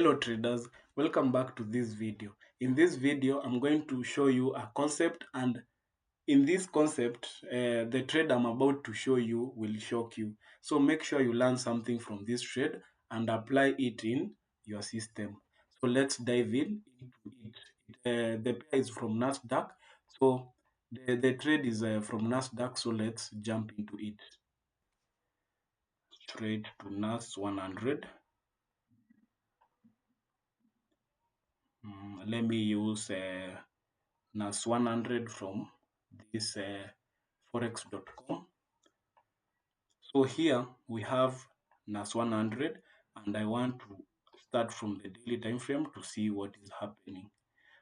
Hello traders, welcome back to this video. In this video, I'm going to show you a concept, and in this concept, the trade I'm about to show you will shock you. So make sure you learn something from this trade and apply it in your system. So let's dive in into it. The pair is from Nasdaq. So the trade is from Nasdaq. So let's jump into it. Straight to NAS 100. Let me use NAS 100 from this forex.com. So here we have NAS 100, and I want to start from the daily time frame to see what is happening.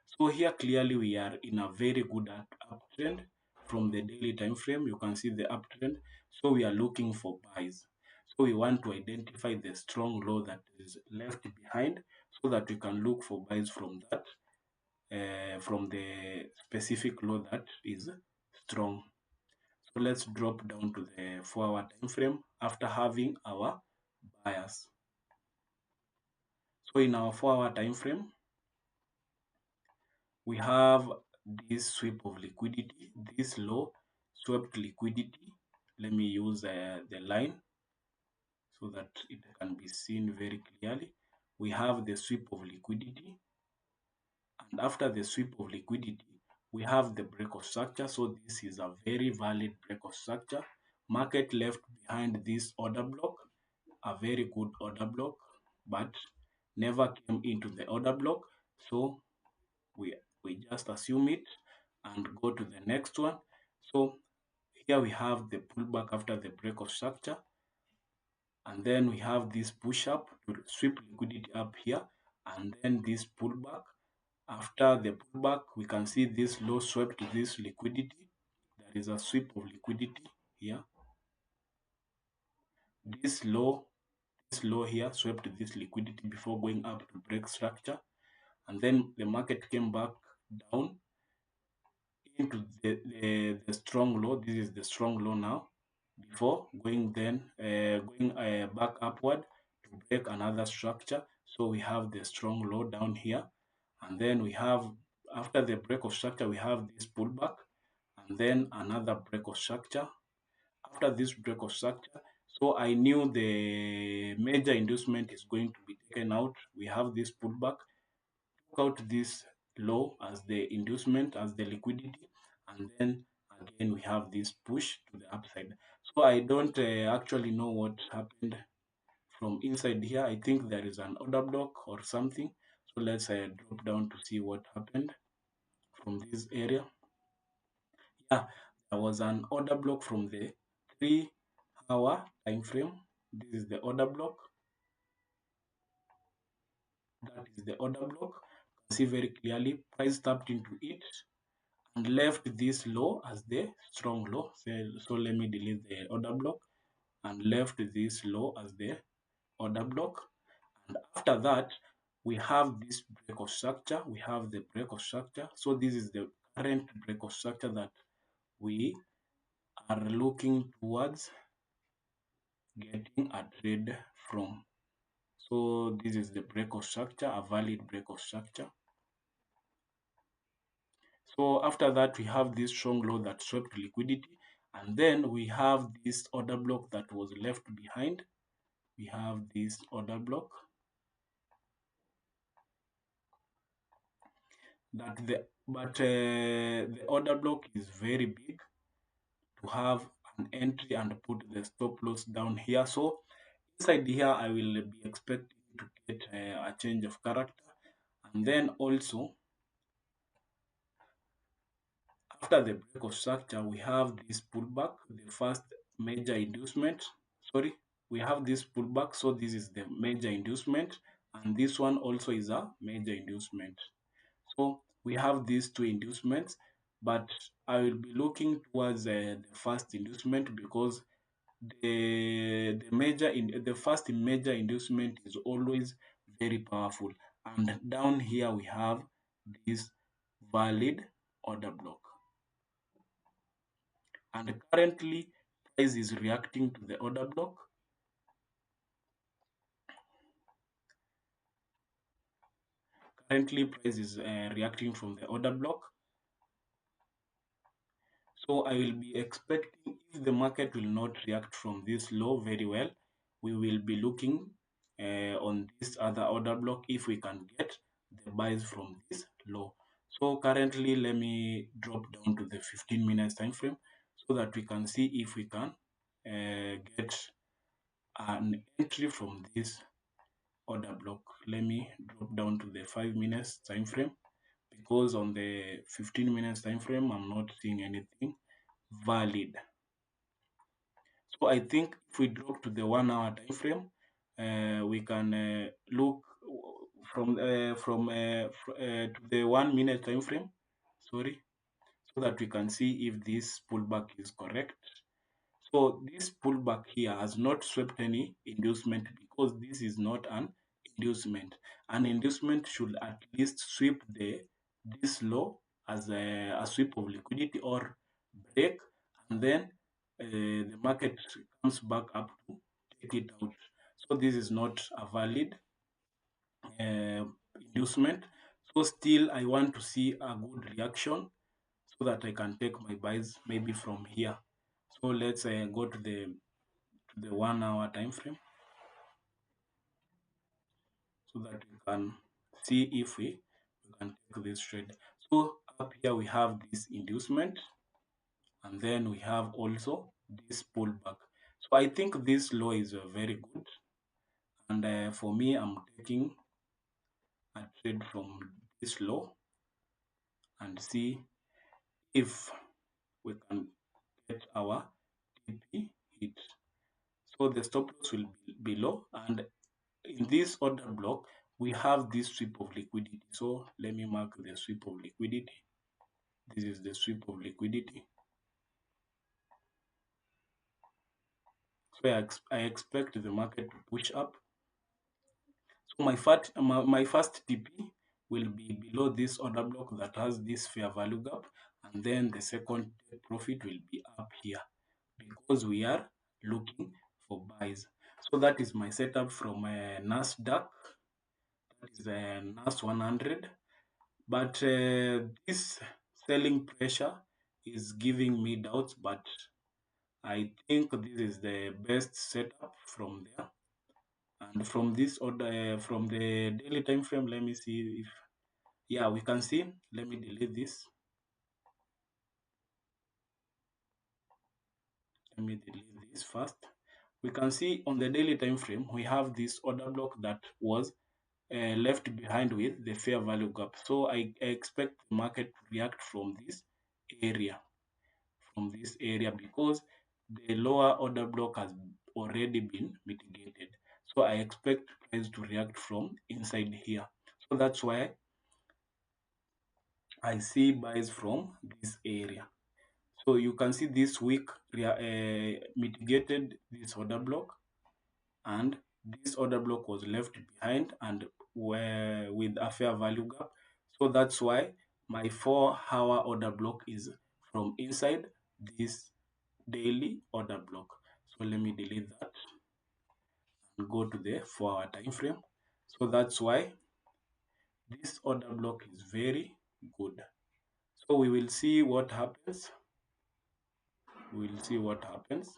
So here clearly we are in a very good uptrend. From the daily time frame you can see the uptrend, so we are looking for buys. So we want to identify the strong low that is left behind so that we can look for buys from that, from the specific low that is strong. So let's drop down to the 4-hour time frame after having our bias. So in our 4-hour time frame, we have this sweep of liquidity, this low swept liquidity. Let me use the line so that it can be seen very clearly. We have the sweep of liquidity, and after the sweep of liquidity, we have the break of structure. So this is a very valid break of structure. Market left behind this order block, a very good order block, but never came into the order block. So we just assume it and go to the next one. So here we have the pullback after the break of structure, and then we have this push up to sweep liquidity up here, and then this pullback. After the pullback, we can see this low swept this liquidity. There is a sweep of liquidity here. This low here swept this liquidity before going up to break structure, and then the market came back down into the strong low. This is the strong low now, before going back upward to break another structure. So we have the strong low down here, and then we have, after the break of structure, we have this pullback, and then another break of structure. After this break of structure, so I knew the major inducement is going to be taken out. We have this pullback, took out this low as the inducement, as the liquidity, and then again we have this push to the upside. So I don't actually know what happened from inside here. I think there is an order block or something. So let's drop down to see what happened from this area. Yeah, there was an order block from the 3-hour time frame. This is the order block. That is the order block. You can see very clearly price tapped into it and left this low as the strong low. So let me delete the order block, and left this low as the order block. And after that, we have this break of structure. We have the break of structure. So this is the current break of structure that we are looking towards getting a trade from. So this is the break of structure, a valid break of structure. So after that, we have this strong low that swept liquidity, and then we have this order block that was left behind. We have this order block the order block is very big to have an entry and put the stop loss down here. So inside here, I will be expecting to get a change of character, and then also after the break of structure, we have this pullback, the first major inducement. Sorry, we have this pullback. So this is the major inducement, and this one also is a major inducement. So we have these two inducements, but I will be looking towards the first inducement, because the first major inducement is always very powerful. And down here we have this valid order block, and currently price is reacting to the order block. Currently, price is reacting from the order block. So I will be expecting, if the market will not react from this low very well, we will be looking on this other order block if we can get the buys from this low. So currently, let me drop down to the 15 minutes time frame so that we can see if we can get an entry from this order block. Let me drop down to the 5 minutes time frame, because on the 15 minutes time frame I'm not seeing anything valid. So I think if we drop to the 1 hour time frame, we can look to the 1 minute time frame, sorry, so that we can see if this pullback is correct. So this pullback here has not swept any inducement, because this is not an inducement. An inducement should at least sweep this low as a sweep of liquidity or break, and then the market comes back up to take it out. So this is not a valid uh, inducement. So still I want to see a good reaction so that I can take my buys maybe from here. So let's go to the 1 hour time frame so that we can see if we can take this trade. So up here we have this inducement, and then we have also this pullback. So I think this low is very good, and for me I'm taking a trade from this low and see if we can get our TP hit. So the stop loss will be below, and in this order block we have this sweep of liquidity. So let me mark the sweep of liquidity. This is the sweep of liquidity. So I expect the market to push up. So my first TP will be below this order block that has this fair value gap, and then the second profit will be up here, because we are looking for buys. So that is my setup from Nasdaq. That is NAS 100. But this selling pressure is giving me doubts, but I think this is the best setup from there. And from this order, from the daily time frame, let me see if, yeah, we can see. Let me delete this. Let me delete this first. We can see on the daily time frame, we have this order block that was left behind with the fair value gap. So I expect the market to react from this area. Because the lower order block has already been mitigated. So I expect price to react from inside here. So that's why I see buys from this area. So you can see this week mitigated this order block, and this order block was left behind and were with a fair value gap. So that's why my 4 hour order block is from inside this daily order block. So let me delete that and go to the 4 hour time frame. So that's why this order block is very good. So we will see what happens. We will see what happens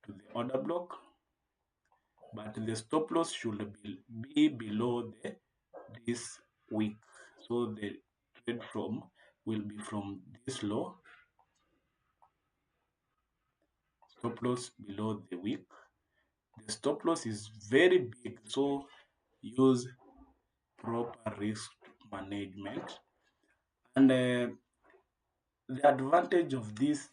to the order block, but the stop loss should be below this week. So the trade from will be from this low, stop loss below the week. The stop loss is very big, so use proper risk management. And the advantage of this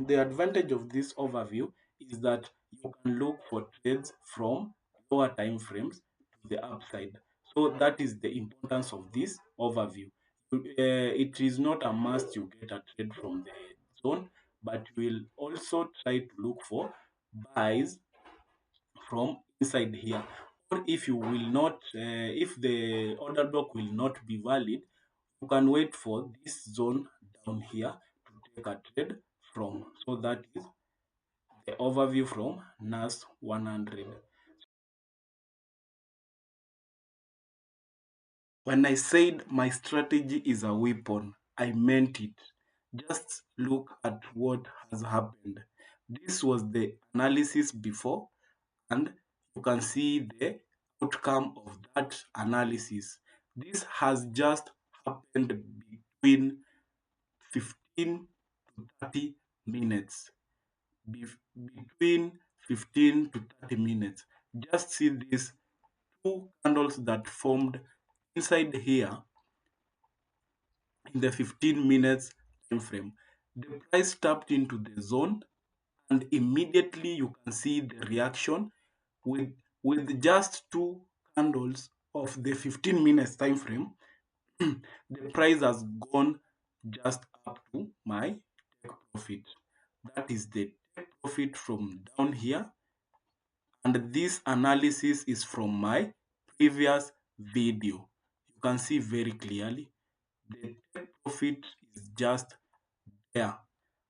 the advantage of this overview is that you can look for trades from lower time frames to the upside. So that is the importance of this overview. It is not a must you get a trade from the zone, but you will also try to look for buys from inside here. Or if you will not, if the order block will not be valid, you can wait for this zone down here to take a trade from. So that is the overview from NAS 100. When I said my strategy is a weapon, I meant it. Just look at what has happened. This was the analysis before, and you can see the outcome of that analysis. This has just happened between 15 to 30 minutes. Between 15 to 30 minutes. Just see these two candles that formed inside here in the 15 minutes time frame. The price tapped into the zone, and immediately you can see the reaction with just two candles of the 15 minutes time frame. The price has gone just up to my take profit. That is the take profit from down here, and this analysis is from my previous video. You can see very clearly the take profit is just there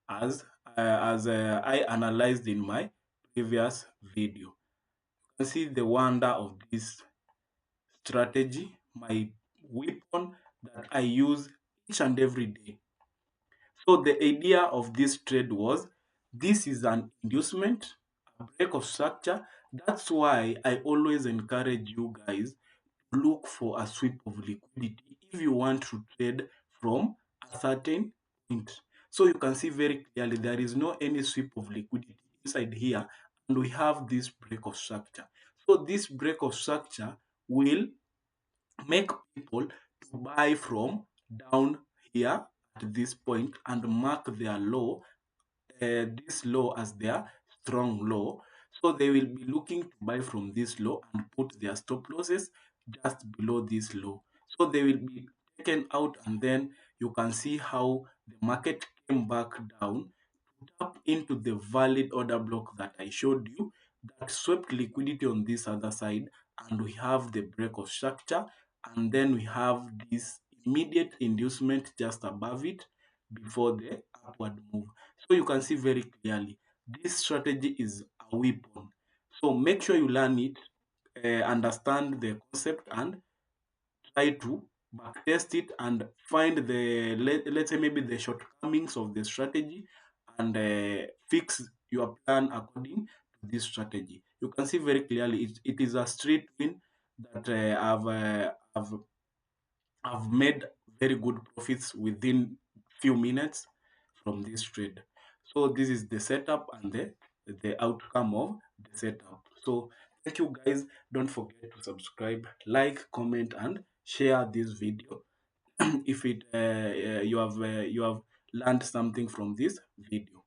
as I analyzed in my previous video. You can see the wonder of this strategy, my weapon that I use each and every day. So the idea of this trade was, this is an inducement, a break of structure. That's why I always encourage you guys to look for a sweep of liquidity if you want to trade from a certain point. So you can see very clearly there is no any sweep of liquidity inside here, and we have this break of structure. So this break of structure will make people to buy from down here at this point and mark their low, this low as their strong low. So they will be looking to buy from this low and put their stop losses just below this low. So they will be taken out, and then you can see how the market came back down to tap into the valid order block that I showed you, that swept liquidity on this other side, and we have the break of structure, and then we have this immediate inducement just above it before the upward move. So you can see very clearly this strategy is a weapon. So make sure you learn it, understand the concept, and try to backtest it and find the let's say maybe the shortcomings of the strategy, and fix your plan according to this strategy. You can see very clearly it is a straight win that I've made very good profits within few minutes from this trade. So this is the setup and the outcome of the setup. So thank you guys. Don't forget to subscribe, like, comment, and share this video if you have learned something from this video.